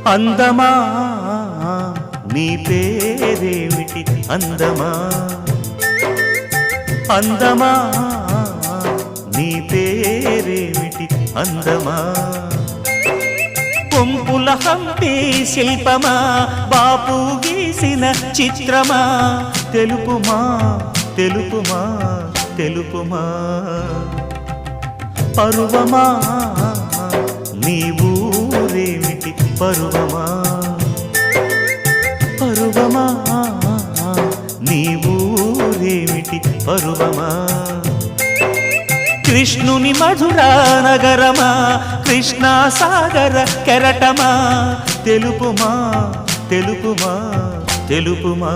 అందమా నీ పేరేమిటి అందమా అందమా నీ పేరేమిటి అందమా కొంపుల హంపి శిల్పమా బాపు గీసిన చిత్రమా తెలుపుమా తెలుపుమా తెలుపుమా పరువమా నీ ఊరేమిటి పరువమా పరువమా నీ ఊరేమిటి పరువమా కృష్ణుని మధురా నగరమా కృష్ణా సాగర కెరటమా తెలుపుమా తెలుపుమా తెలుపుమా